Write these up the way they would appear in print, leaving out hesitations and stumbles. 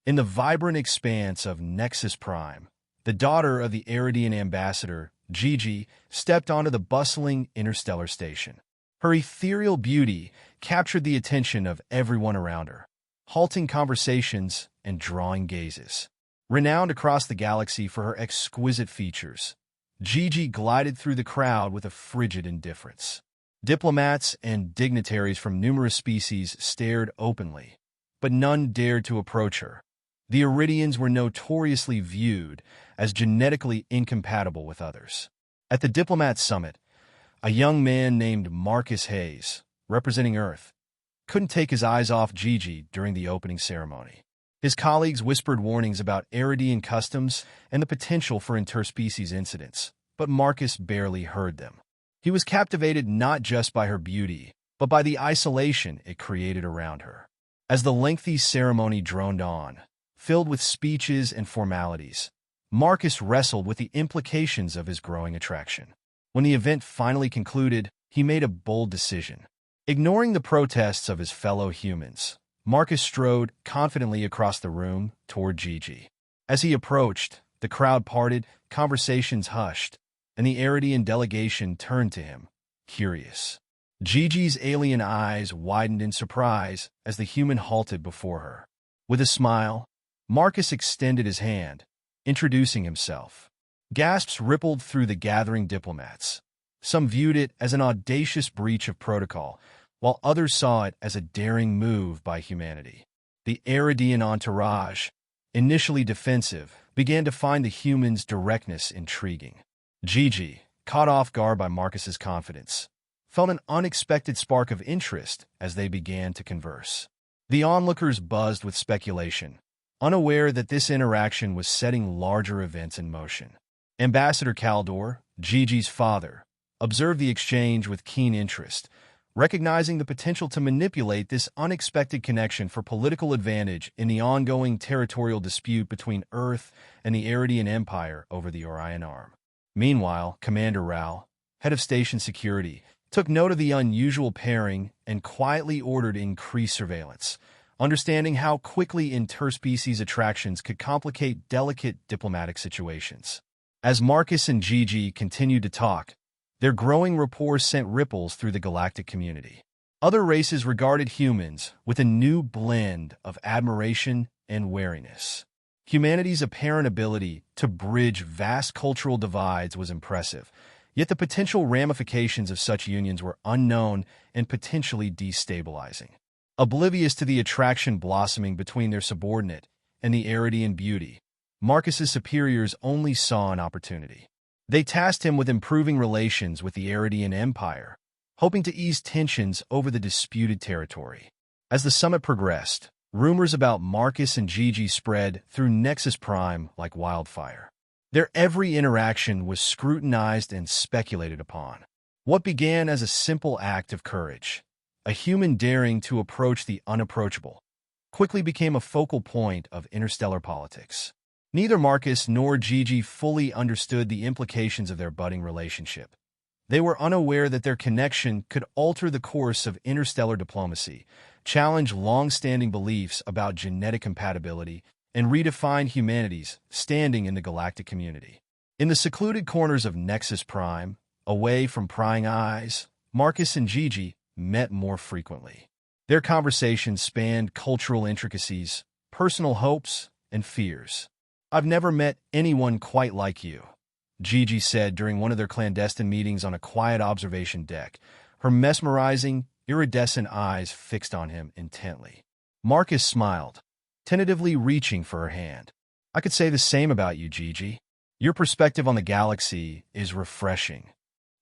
In the vibrant expanse of Nexus Prime, the daughter of the Aridian ambassador, Gigi, stepped onto the bustling interstellar station. Her ethereal beauty captured the attention of everyone around her, halting conversations and drawing gazes. Renowned across the galaxy for her exquisite features, Gigi glided through the crowd with a frigid indifference. Diplomats and dignitaries from numerous species stared openly, but none dared to approach her. The Aridians were notoriously viewed as genetically incompatible with others. At the Diplomat Summit, a young man named Marcus Hayes, representing Earth, couldn't take his eyes off Gigi during the opening ceremony. His colleagues whispered warnings about Aridian customs and the potential for interspecies incidents, but Marcus barely heard them. He was captivated not just by her beauty, but by the isolation it created around her. As the lengthy ceremony droned on, filled with speeches and formalities, Marcus wrestled with the implications of his growing attraction. When the event finally concluded, he made a bold decision. Ignoring the protests of his fellow humans, Marcus strode confidently across the room toward Gigi. As he approached, the crowd parted, conversations hushed, and the Aridian delegation turned to him, curious. Gigi's alien eyes widened in surprise as the human halted before her. With a smile, Marcus extended his hand, introducing himself. Gasps rippled through the gathering diplomats. Some viewed it as an audacious breach of protocol, while others saw it as a daring move by humanity. The Aridian entourage, initially defensive, began to find the humans' directness intriguing. Gigi, caught off guard by Marcus's confidence, felt an unexpected spark of interest as they began to converse. The onlookers buzzed with speculation, unaware that this interaction was setting larger events in motion. Ambassador Kaldor, Gigi's father, observed the exchange with keen interest, recognizing the potential to manipulate this unexpected connection for political advantage in the ongoing territorial dispute between Earth and the Aridian Empire over the Orion Arm. Meanwhile, Commander Ral, head of station security, took note of the unusual pairing and quietly ordered increased surveillance, understanding how quickly interspecies attractions could complicate delicate diplomatic situations. As Marcus and Gigi continued to talk, their growing rapport sent ripples through the galactic community. Other races regarded humans with a new blend of admiration and wariness. Humanity's apparent ability to bridge vast cultural divides was impressive, yet the potential ramifications of such unions were unknown and potentially destabilizing. Oblivious to the attraction blossoming between their subordinate and the Aridian beauty, Marcus's superiors only saw an opportunity. They tasked him with improving relations with the Aridian Empire, hoping to ease tensions over the disputed territory. As the summit progressed, rumors about Marcus and Gigi spread through Nexus Prime like wildfire. Their every interaction was scrutinized and speculated upon. What began as a simple act of courage, a human daring to approach the unapproachable, quickly became a focal point of interstellar politics. Neither Marcus nor Gigi fully understood the implications of their budding relationship. They were unaware that their connection could alter the course of interstellar diplomacy, challenge long-standing beliefs about genetic compatibility, and redefine humanity's standing in the galactic community. In the secluded corners of Nexus Prime, away from prying eyes, Marcus and Gigi met more frequently. Their conversations spanned cultural intricacies, personal hopes, and fears. "I've never met anyone quite like you," Gigi said during one of their clandestine meetings on a quiet observation deck, her mesmerizing, iridescent eyes fixed on him intently. Marcus smiled, tentatively reaching for her hand. "I could say the same about you, Gigi. Your perspective on the galaxy is refreshing."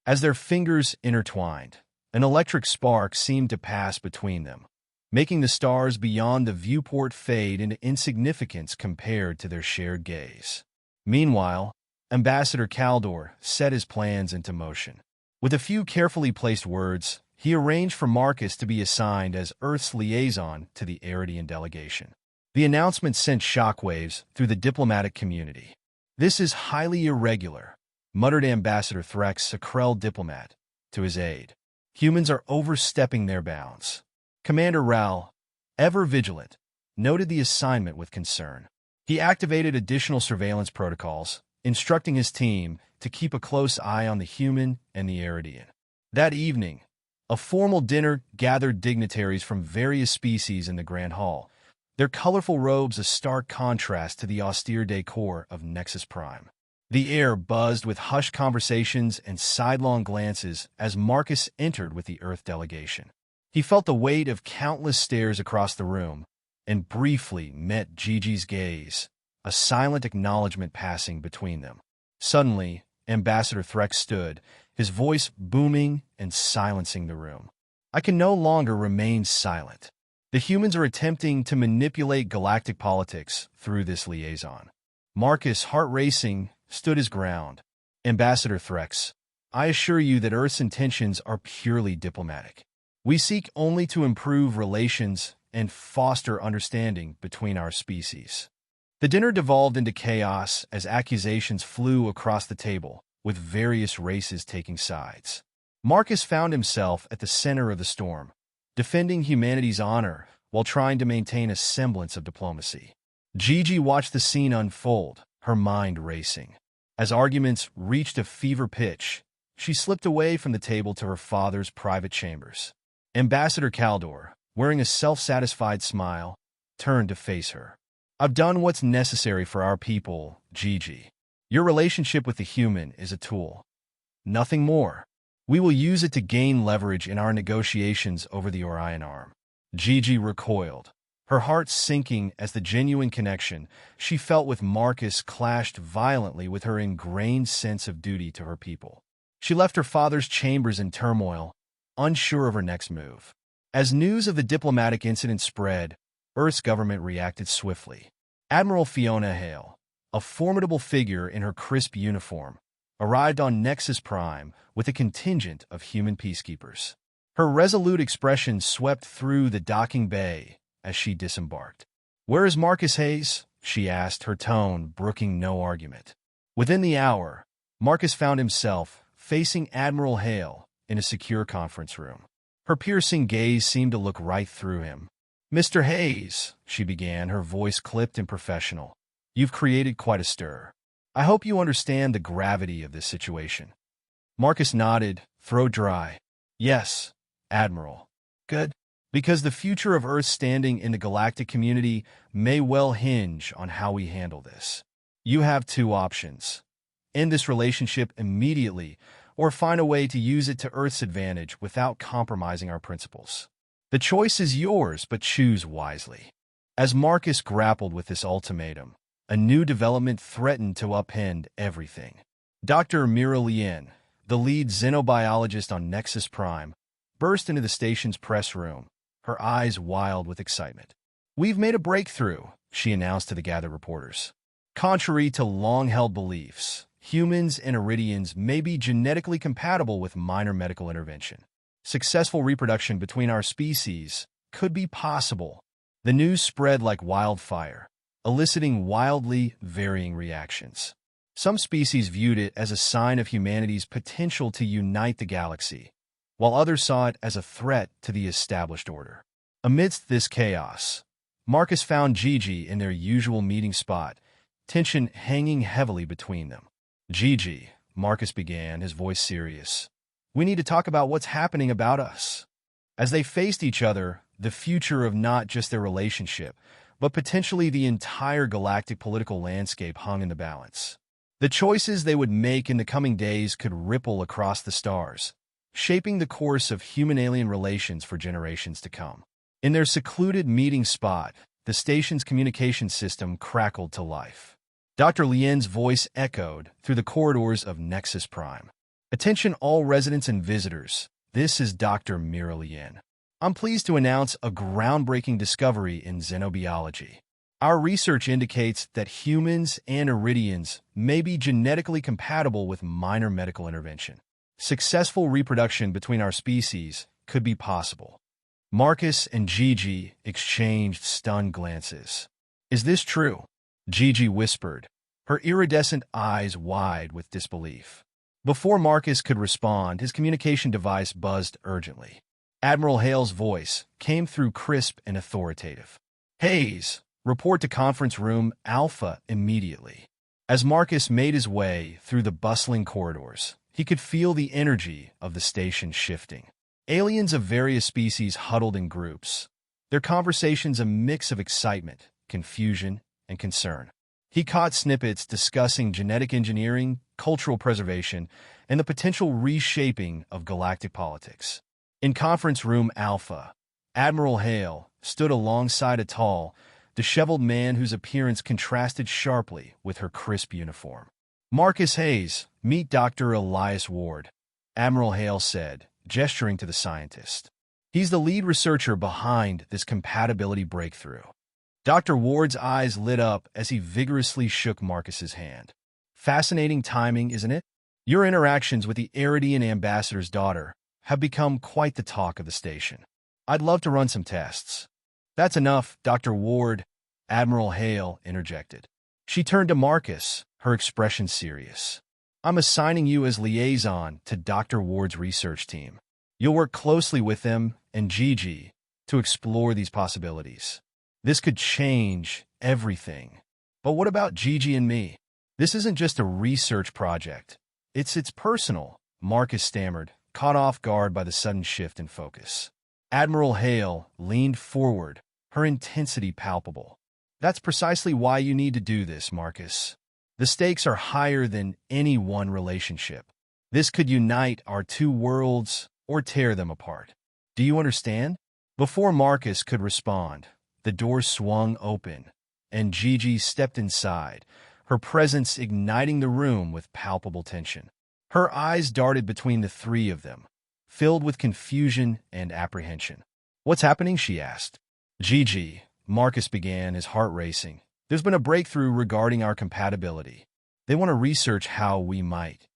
As their fingers intertwined, an electric spark seemed to pass between them, making the stars beyond the viewport fade into insignificance compared to their shared gaze. Meanwhile, Ambassador Kaldor set his plans into motion. With a few carefully placed words, he arranged for Marcus to be assigned as Earth's liaison to the Aridian delegation. The announcement sent shockwaves through the diplomatic community. "This is highly irregular," muttered Ambassador Threx, a Krell diplomat, to his aide. "Humans are overstepping their bounds." Commander Ral, ever vigilant, noted the assignment with concern. He activated additional surveillance protocols, instructing his team to keep a close eye on the human and the Aridian. That evening, a formal dinner gathered dignitaries from various species in the Grand Hall, their colorful robes a stark contrast to the austere decor of Nexus Prime. The air buzzed with hushed conversations and sidelong glances as Marcus entered with the Earth delegation. He felt the weight of countless stares across the room and briefly met Gigi's gaze, a silent acknowledgement passing between them. Suddenly, Ambassador Threx stood, his voice booming and silencing the room. I can no longer remain silent. The humans are attempting to manipulate galactic politics through this liaison. Marcus, heart racing, stood his ground. Ambassador Threx, I assure you that Earth's intentions are purely diplomatic. We seek only to improve relations and foster understanding between our species. The dinner devolved into chaos as accusations flew across the table, with various races taking sides. Marcus found himself at the center of the storm, defending humanity's honor while trying to maintain a semblance of diplomacy. Gigi watched the scene unfold, her mind racing. As arguments reached a fever pitch, she slipped away from the table to her father's private chambers. Ambassador Kaldor, wearing a self-satisfied smile, turned to face her. I've done what's necessary for our people, Gigi. Your relationship with the human is a tool. Nothing more. We will use it to gain leverage in our negotiations over the Orion Arm. Gigi recoiled, her heart sinking as the genuine connection she felt with Marcus clashed violently with her ingrained sense of duty to her people. She left her father's chambers in turmoil, unsure of her next move. As news of the diplomatic incident spread, Earth's government reacted swiftly. Admiral Fiona Hale, a formidable figure in her crisp uniform, arrived on Nexus Prime with a contingent of human peacekeepers. Her resolute expression swept through the docking bay as she disembarked. "Where is Marcus Hayes?" she asked, her tone brooking no argument. Within the hour, Marcus found himself facing Admiral Hale in a secure conference room. Her piercing gaze seemed to look right through him. "Mr. Hayes," she began, her voice clipped and professional, "you've created quite a stir. I hope you understand the gravity of this situation." Marcus nodded, throat dry. "Yes, Admiral." "Good. Because the future of Earth's standing in the galactic community may well hinge on how we handle this. You have two options. End this relationship immediately, or find a way to use it to Earth's advantage without compromising our principles. The choice is yours, but choose wisely." As Marcus grappled with this ultimatum, a new development threatened to upend everything. Dr. Mira Lien, the lead xenobiologist on Nexus Prime, burst into the station's press room, her eyes wild with excitement. "We've made a breakthrough," she announced to the gathered reporters. "Contrary to long-held beliefs, humans and Aridians may be genetically compatible with minor medical intervention. Successful reproduction between our species could be possible." The news spread like wildfire, eliciting wildly varying reactions. Some species viewed it as a sign of humanity's potential to unite the galaxy, while others saw it as a threat to the established order. Amidst this chaos, Marcus found Gigi in their usual meeting spot, tension hanging heavily between them. "Gigi," Marcus began, his voice serious, "we need to talk about what's happening about us." As they faced each other, the future of not just their relationship, but potentially the entire galactic political landscape hung in the balance. The choices they would make in the coming days could ripple across the stars, shaping the course of human-alien relations for generations to come. In their secluded meeting spot, the station's communication system crackled to life. Dr. Lien's voice echoed through the corridors of Nexus Prime. "Attention all residents and visitors, this is Dr. Mira Lien. I'm pleased to announce a groundbreaking discovery in xenobiology. Our research indicates that humans and Aridians may be genetically compatible with minor medical intervention. Successful reproduction between our species could be possible." Marcus and Gigi exchanged stunned glances. "Is this true?" Gigi whispered, her iridescent eyes wide with disbelief. Before Marcus could respond, his communication device buzzed urgently. Admiral Hale's voice came through crisp and authoritative. Hayes, report to conference room Alpha immediately. As Marcus made his way through the bustling corridors, he could feel the energy of the station shifting. Aliens of various species huddled in groups, their conversations a mix of excitement, confusion, and concern. He caught snippets discussing genetic engineering, cultural preservation, and the potential reshaping of galactic politics. In conference room Alpha, Admiral Hale stood alongside a tall, disheveled man whose appearance contrasted sharply with her crisp uniform. "Marcus Hayes, meet Dr. Elias Ward," Admiral Hale said, gesturing to the scientist. "He's the lead researcher behind this compatibility breakthrough." Dr. Ward's eyes lit up as he vigorously shook Marcus's hand. "Fascinating timing, isn't it? Your interactions with the Aridian ambassador's daughter have become quite the talk of the station. I'd love to run some tests." "That's enough, Dr. Ward," Admiral Hale interjected. She turned to Marcus, her expression serious. "I'm assigning you as liaison to Dr. Ward's research team. You'll work closely with them and Gigi to explore these possibilities. This could change everything. But what about Gigi and me? This isn't just a research project. It's personal," Marcus stammered, caught off guard by the sudden shift in focus. Admiral Hale leaned forward, her intensity palpable. "That's precisely why you need to do this, Marcus. The stakes are higher than any one relationship. This could unite our two worlds or tear them apart. Do you understand?" Before Marcus could respond, the door swung open, and Gigi stepped inside, her presence igniting the room with palpable tension. Her eyes darted between the three of them, filled with confusion and apprehension. "What's happening?" she asked. "Gigi," Marcus began, his heart racing. "There's been a breakthrough regarding our compatibility. They want to research how we might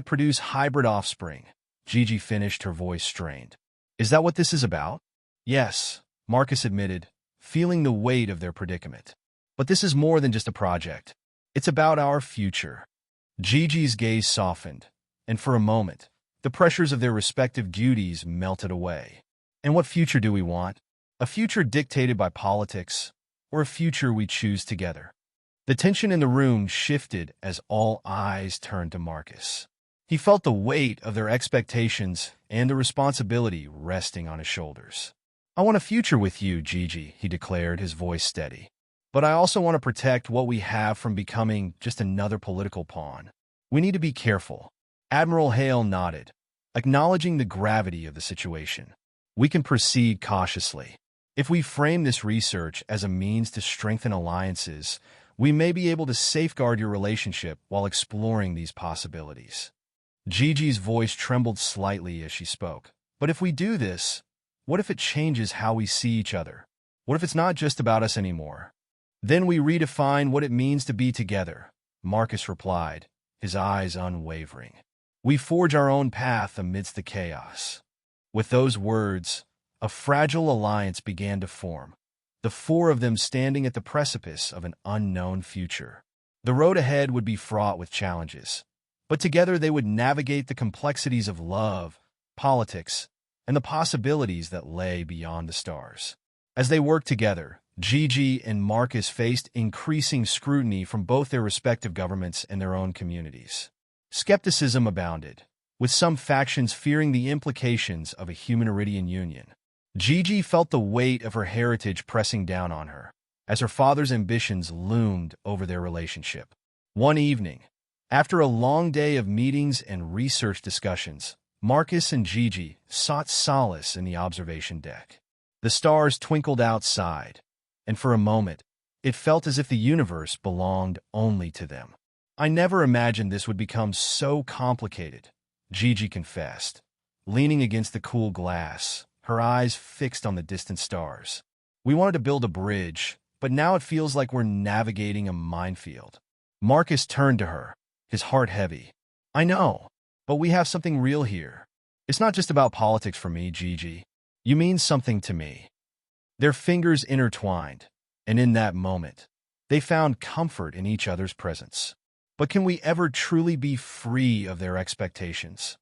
produce hybrid offspring." Gigi finished, her voice strained. "Is that what this is about?" "Yes," Marcus admitted, feeling the weight of their predicament. "But this is more than just a project. It's about our future." Gigi's gaze softened, and for a moment, the pressures of their respective duties melted away. "And what future do we want? A future dictated by politics, or a future we choose together?" The tension in the room shifted as all eyes turned to Marcus. He felt the weight of their expectations and the responsibility resting on his shoulders. "I want a future with you, Gigi," he declared, his voice steady. "But I also want to protect what we have from becoming just another political pawn. We need to be careful." Admiral Hale nodded, acknowledging the gravity of the situation. "We can proceed cautiously. If we frame this research as a means to strengthen alliances, we may be able to safeguard your relationship while exploring these possibilities." Gigi's voice trembled slightly as she spoke. "But if we do this, what if it changes how we see each other? What if it's not just about us anymore?" "Then we redefine what it means to be together," Marcus replied, his eyes unwavering. "We forge our own path amidst the chaos." With those words, a fragile alliance began to form, the four of them standing at the precipice of an unknown future. The road ahead would be fraught with challenges, but together they would navigate the complexities of love, politics, and the possibilities that lay beyond the stars. As they worked together, Gigi and Marcus faced increasing scrutiny from both their respective governments and their own communities. Skepticism abounded, with some factions fearing the implications of a human Aridian union. Gigi felt the weight of her heritage pressing down on her, as her father's ambitions loomed over their relationship. One evening, after a long day of meetings and research discussions, Marcus and Gigi sought solace in the observation deck. The stars twinkled outside, and for a moment, it felt as if the universe belonged only to them. "I never imagined this would become so complicated," Gigi confessed, leaning against the cool glass, her eyes fixed on the distant stars. "We wanted to build a bridge, but now it feels like we're navigating a minefield." Marcus turned to her, his heart heavy. "I know, but we have something real here. It's not just about politics for me, Gigi. You mean something to me." Their fingers intertwined, and in that moment, they found comfort in each other's presence. "But can we ever truly be free of their expectations?"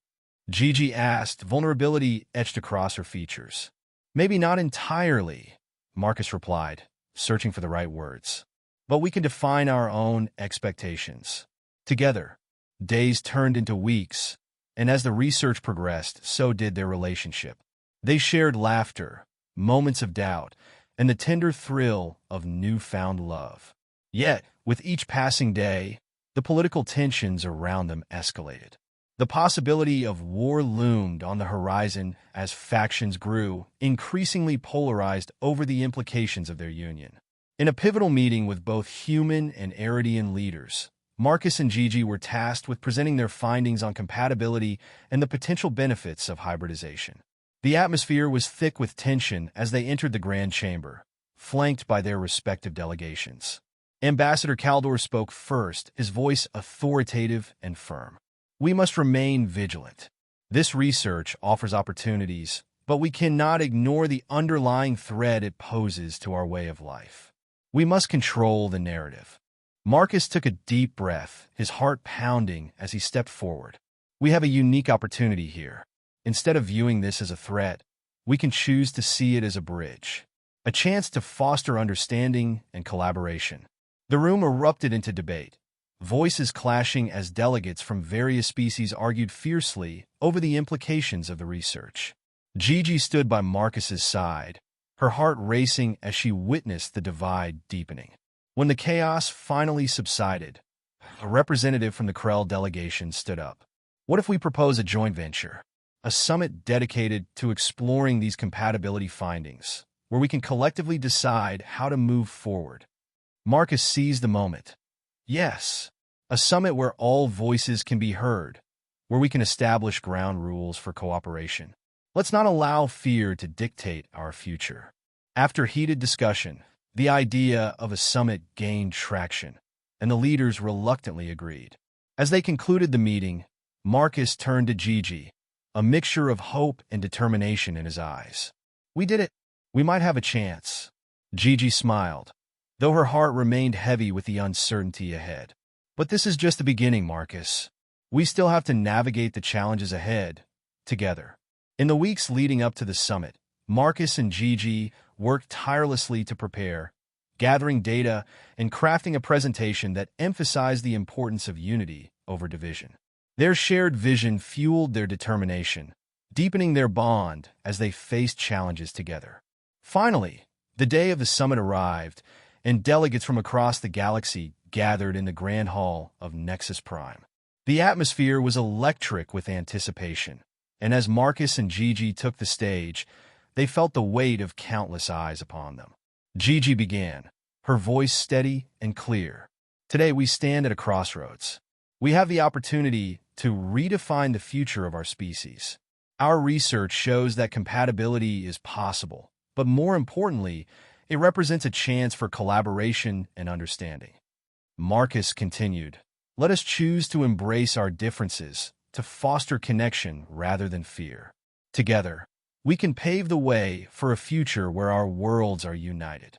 Gigi asked, vulnerability etched across her features. "Maybe not entirely," Marcus replied, searching for the right words. But we can define our own expectations. Together, days turned into weeks, and as the research progressed, so did their relationship. They shared laughter, moments of doubt, and the tender thrill of newfound love. Yet, with each passing day, the political tensions around them escalated. The possibility of war loomed on the horizon as factions grew, increasingly polarized over the implications of their union. In a pivotal meeting with both human and Aridian leaders, Marcus and Gigi were tasked with presenting their findings on compatibility and the potential benefits of hybridization. The atmosphere was thick with tension as they entered the Grand Chamber, flanked by their respective delegations. Ambassador Kaldor spoke first, his voice authoritative and firm. We must remain vigilant. This research offers opportunities, but we cannot ignore the underlying threat it poses to our way of life. We must control the narrative. Marcus took a deep breath, his heart pounding as he stepped forward. We have a unique opportunity here. Instead of viewing this as a threat, we can choose to see it as a bridge, a chance to foster understanding and collaboration. The room erupted into debate, voices clashing as delegates from various species argued fiercely over the implications of the research. Gigi stood by Marcus's side, her heart racing as she witnessed the divide deepening. When the chaos finally subsided, a representative from the Krell delegation stood up. What if we propose a joint venture? A summit dedicated to exploring these compatibility findings, where we can collectively decide how to move forward. Marcus seized the moment. Yes, a summit where all voices can be heard, where we can establish ground rules for cooperation. Let's not allow fear to dictate our future. After heated discussion, the idea of a summit gained traction, and the leaders reluctantly agreed. As they concluded the meeting, Marcus turned to Gigi, a mixture of hope and determination in his eyes. We did it. We might have a chance. Gigi smiled, though her heart remained heavy with the uncertainty ahead. But this is just the beginning, Marcus. We still have to navigate the challenges ahead, together. In the weeks leading up to the summit, Marcus and Gigi worked tirelessly to prepare, gathering data and crafting a presentation that emphasized the importance of unity over division. Their shared vision fueled their determination, deepening their bond as they faced challenges together. Finally, the day of the summit arrived, and delegates from across the galaxy gathered in the Grand Hall of Nexus Prime. The atmosphere was electric with anticipation, and as Marcus and Gigi took the stage, they felt the weight of countless eyes upon them. Gigi began, her voice steady and clear. Today we stand at a crossroads. We have the opportunity to redefine the future of our species. Our research shows that compatibility is possible, but more importantly, it represents a chance for collaboration and understanding. Marcus continued, let us choose to embrace our differences, to foster connection rather than fear. Together, we can pave the way for a future where our worlds are united.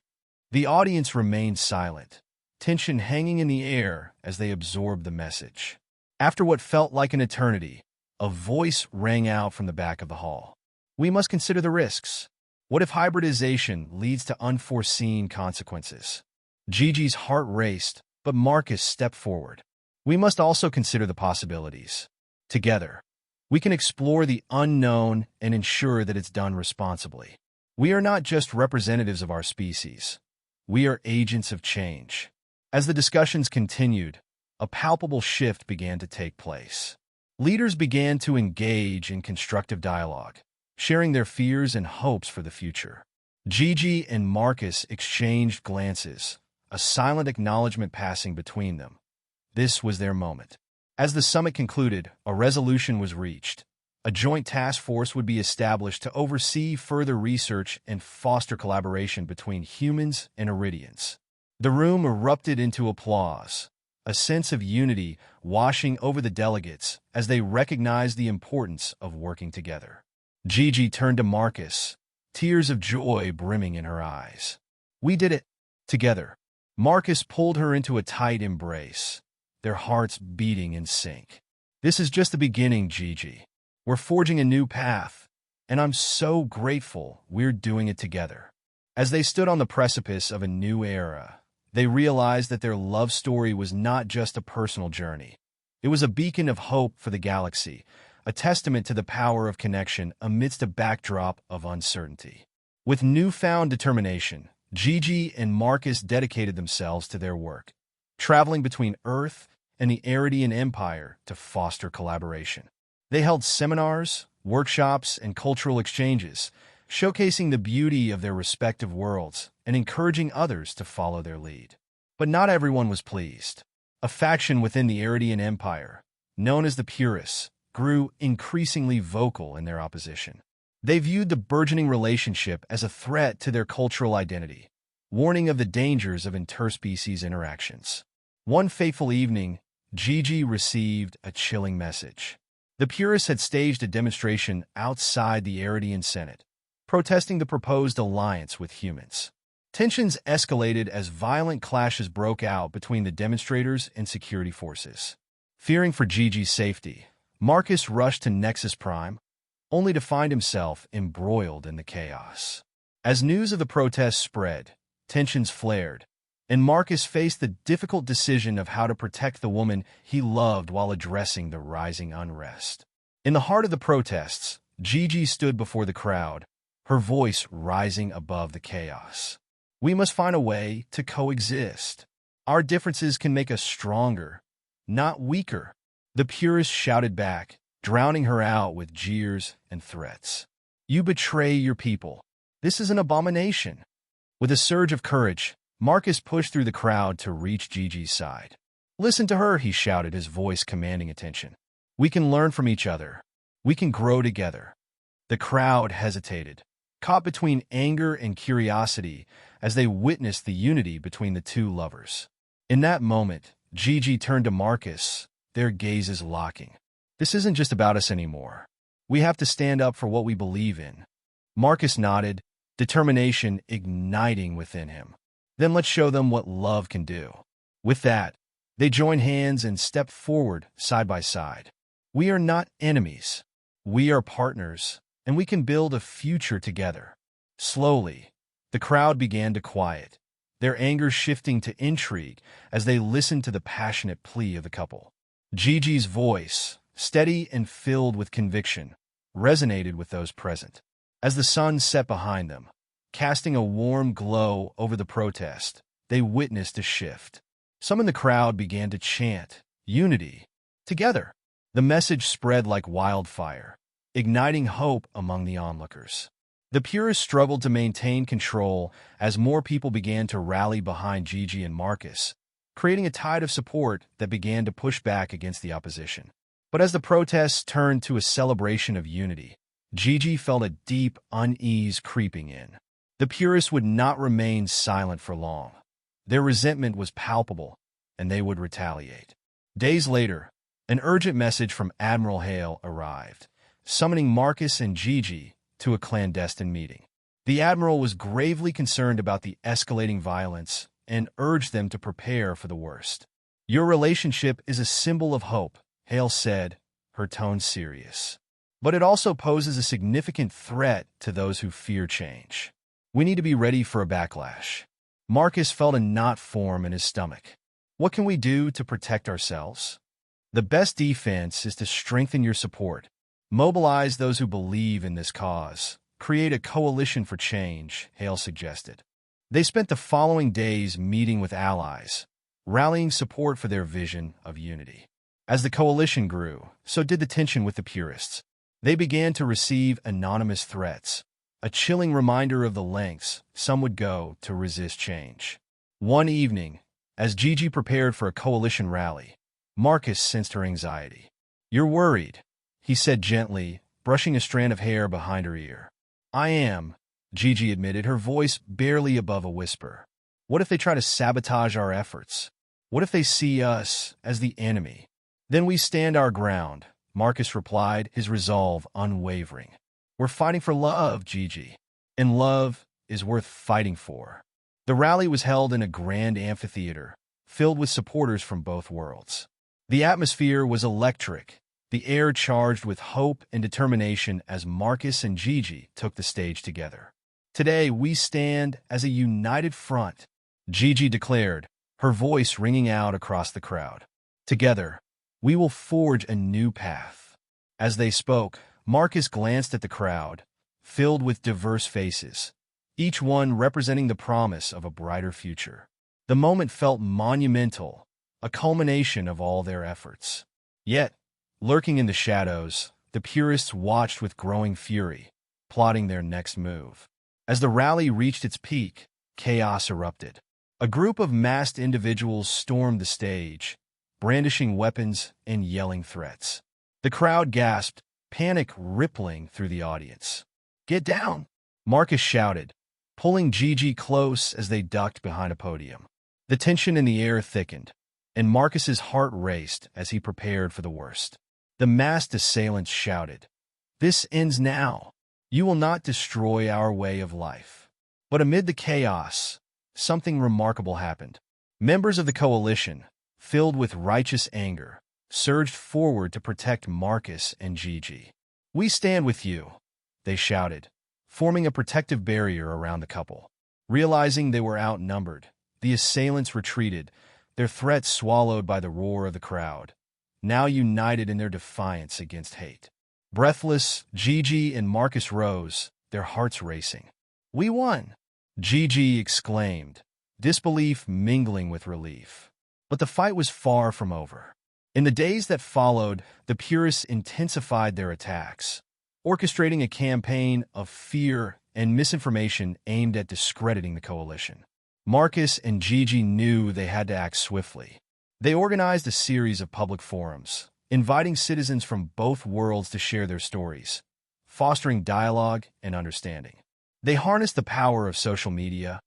The audience remained silent, tension hanging in the air as they absorbed the message. After what felt like an eternity, a voice rang out from the back of the hall. We must consider the risks. What if hybridization leads to unforeseen consequences? Gigi's heart raced, but Marcus stepped forward. We must also consider the possibilities. Together, we can explore the unknown and ensure that it's done responsibly. We are not just representatives of our species. We are agents of change. As the discussions continued, a palpable shift began to take place. Leaders began to engage in constructive dialogue, sharing their fears and hopes for the future. Gigi and Marcus exchanged glances, a silent acknowledgement passing between them. This was their moment. As the summit concluded, a resolution was reached. A joint task force would be established to oversee further research and foster collaboration between humans and Aridians. The room erupted into applause, a sense of unity washing over the delegates as they recognized the importance of working together. Gigi turned to Marcus, tears of joy brimming in her eyes. We did it, together. Marcus pulled her into a tight embrace, their hearts beating in sync. This is just the beginning, Gigi. We're forging a new path, and I'm so grateful we're doing it together. As they stood on the precipice of a new era, they realized that their love story was not just a personal journey. It was a beacon of hope for the galaxy, a testament to the power of connection amidst a backdrop of uncertainty. With newfound determination, Gigi and Marcus dedicated themselves to their work, traveling between Earth and the Aridian Empire to foster collaboration. They held seminars, workshops, and cultural exchanges, showcasing the beauty of their respective worlds and encouraging others to follow their lead. But not everyone was pleased. A faction within the Aridian Empire, known as the Purists, grew increasingly vocal in their opposition. They viewed the burgeoning relationship as a threat to their cultural identity, warning of the dangers of interspecies interactions. One fateful evening, Gigi received a chilling message. The Purists had staged a demonstration outside the Aridian Senate, protesting the proposed alliance with humans. Tensions escalated as violent clashes broke out between the demonstrators and security forces. Fearing for Gigi's safety, Marcus rushed to Nexus Prime, only to find himself embroiled in the chaos. As news of the protests spread, tensions flared, and Marcus faced the difficult decision of how to protect the woman he loved while addressing the rising unrest. In the heart of the protests, Gigi stood before the crowd, her voice rising above the chaos. "We must find a way to coexist. Our differences can make us stronger, not weaker," the Purists shouted back, drowning her out with jeers and threats. "You betray your people. This is an abomination." With a surge of courage, Marcus pushed through the crowd to reach Gigi's side. "Listen to her," he shouted, his voice commanding attention. "We can learn from each other. We can grow together." The crowd hesitated, caught between anger and curiosity as they witnessed the unity between the two lovers. In that moment, Gigi turned to Marcus, their gazes locking. "This isn't just about us anymore. We have to stand up for what we believe in." Marcus nodded, determination igniting within him. "Then let's show them what love can do." With that, they joined hands and stepped forward side by side. "We are not enemies. We are partners, and we can build a future together." Slowly, the crowd began to quiet, their anger shifting to intrigue as they listened to the passionate plea of the couple. Gigi's voice, steady and filled with conviction, resonated with those present. As the sun set behind them, casting a warm glow over the protest, they witnessed a shift. Some in the crowd began to chant, "Unity! Together!" The message spread like wildfire, igniting hope among the onlookers. The Purists struggled to maintain control as more people began to rally behind Gigi and Marcus, creating a tide of support that began to push back against the opposition. But as the protests turned to a celebration of unity, Gigi felt a deep unease creeping in. The Purists would not remain silent for long. Their resentment was palpable, and they would retaliate. Days later, an urgent message from Admiral Hale arrived, summoning Marcus and Gigi to a clandestine meeting. The Admiral was gravely concerned about the escalating violence and urged them to prepare for the worst. "Your relationship is a symbol of hope," Hale said, her tone serious. "But it also poses a significant threat to those who fear change. We need to be ready for a backlash." Marcus felt a knot form in his stomach. "What can we do to protect ourselves?" "The best defense is to strengthen your support. Mobilize those who believe in this cause. Create a coalition for change," Hale suggested. They spent the following days meeting with allies, rallying support for their vision of unity. As the coalition grew, so did the tension with the Purists. They began to receive anonymous threats, a chilling reminder of the lengths some would go to resist change. One evening, as Gigi prepared for a coalition rally, Marcus sensed her anxiety. "You're worried," he said gently, brushing a strand of hair behind her ear. "I am," Gigi admitted, her voice barely above a whisper. "What if they try to sabotage our efforts? What if they see us as the enemy?" "Then we stand our ground," Marcus replied, his resolve unwavering. "We're fighting for love, Gigi, and love is worth fighting for." The rally was held in a grand amphitheater, filled with supporters from both worlds. The atmosphere was electric, the air charged with hope and determination as Marcus and Gigi took the stage together. Today, we stand as a united front, Gigi declared, her voice ringing out across the crowd. Together, we will forge a new path. As they spoke, Marcus glanced at the crowd, filled with diverse faces, each one representing the promise of a brighter future. The moment felt monumental, a culmination of all their efforts. Yet, lurking in the shadows, the Purists watched with growing fury, plotting their next move. As the rally reached its peak, chaos erupted. A group of masked individuals stormed the stage, brandishing weapons and yelling threats. The crowd gasped, panic rippling through the audience. "Get down!" Marcus shouted, pulling Gigi close as they ducked behind a podium. The tension in the air thickened, and Marcus's heart raced as he prepared for the worst. The masked assailants shouted, "This ends now. You will not destroy our way of life." But amid the chaos, something remarkable happened. Members of the coalition, filled with righteous anger, surged forward to protect Marcus and Gigi. "We stand with you," they shouted, forming a protective barrier around the couple. Realizing they were outnumbered, the assailants retreated, their threats swallowed by the roar of the crowd, now united in their defiance against hate. Breathless, Gigi and Marcus rose, their hearts racing. "We won!" Gigi exclaimed, disbelief mingling with relief. But the fight was far from over. In the days that followed, the Purists intensified their attacks, orchestrating a campaign of fear and misinformation aimed at discrediting the coalition. Marcus and Gigi knew they had to act swiftly. They organized a series of public forums, inviting citizens from both worlds to share their stories, fostering dialogue and understanding. They harnessed the power of social media,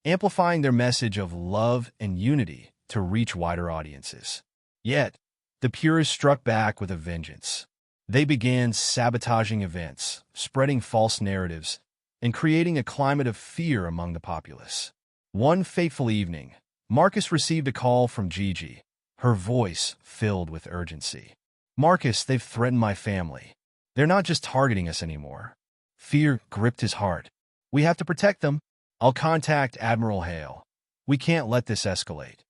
amplifying their message of love and unity to reach wider audiences. Yet, the Purists struck back with a vengeance. They began sabotaging events, spreading false narratives, and creating a climate of fear among the populace. One fateful evening, Marcus received a call from Gigi, her voice filled with urgency. "Marcus, they've threatened my family. They're not just targeting us anymore." Fear gripped his heart. "We have to protect them. I'll contact Admiral Hale. We can't let this escalate."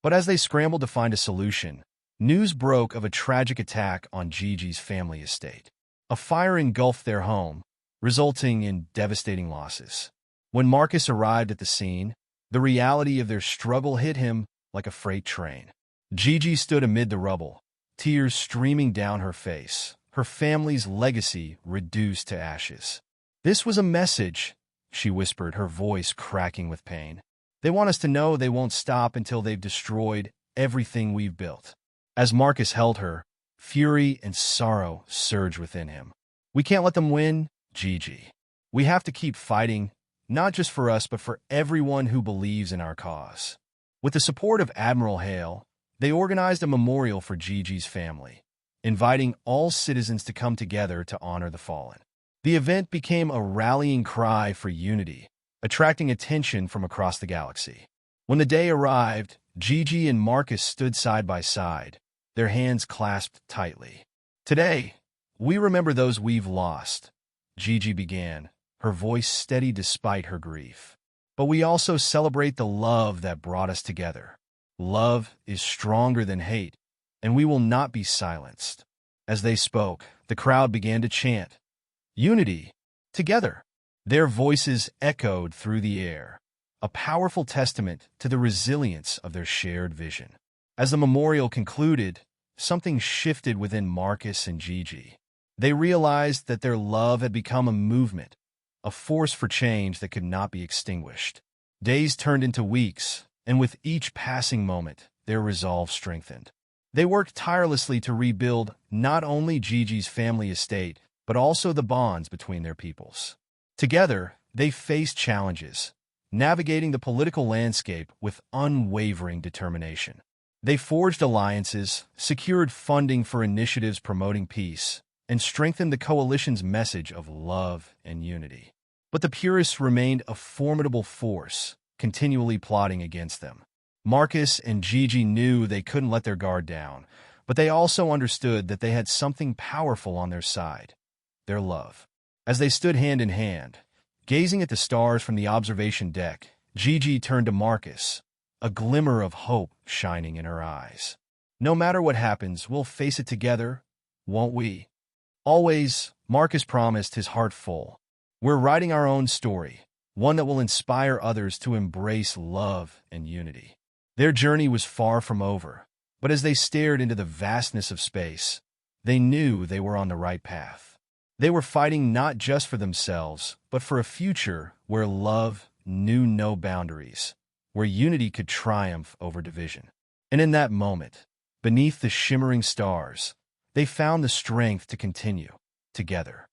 But as they scrambled to find a solution, news broke of a tragic attack on Gigi's family estate. A fire engulfed their home, resulting in devastating losses. When Marcus arrived at the scene, the reality of their struggle hit him like a freight train. Gigi stood amid the rubble, tears streaming down her face, her family's legacy reduced to ashes. "This was a message," she whispered, her voice cracking with pain. "They want us to know they won't stop until they've destroyed everything we've built." As Marcus held her, fury and sorrow surged within him. "We can't let them win, Gigi. We have to keep fighting, not just for us, but for everyone who believes in our cause." With the support of Admiral Hale, they organized a memorial for Gigi's family, inviting all citizens to come together to honor the fallen. The event became a rallying cry for unity, attracting attention from across the galaxy. When the day arrived, Gigi and Marcus stood side by side, their hands clasped tightly. "Today, we remember those we've lost," Gigi began, her voice steady despite her grief. "But we also celebrate the love that brought us together. Love is stronger than hate, and we will not be silenced." As they spoke, the crowd began to chant, "Unity! Together!" Their voices echoed through the air, a powerful testament to the resilience of their shared vision. As the memorial concluded, something shifted within Marcus and Gigi. They realized that their love had become a movement, a force for change that could not be extinguished. Days turned into weeks, and with each passing moment, their resolve strengthened. They worked tirelessly to rebuild not only Gigi's family estate, but also the bonds between their peoples. Together, they faced challenges, navigating the political landscape with unwavering determination. They forged alliances, secured funding for initiatives promoting peace, and strengthened the coalition's message of love and unity. But the Purists remained a formidable force, continually plotting against them. Marcus and Gigi knew they couldn't let their guard down, but they also understood that they had something powerful on their side: their love. As they stood hand in hand, Gazing at the stars from the observation deck, Gigi turned to Marcus, a glimmer of hope shining in her eyes. No matter what happens, we'll face it together, won't we? Always, Marcus promised, his heart full. We're writing our own story, one that will inspire others to embrace love and unity. Their journey was far from over, but as they stared into the vastness of space, they knew they were on the right path. They were fighting not just for themselves, but for a future where love knew no boundaries, where unity could triumph over division. And in that moment, beneath the shimmering stars, they found the strength to continue together.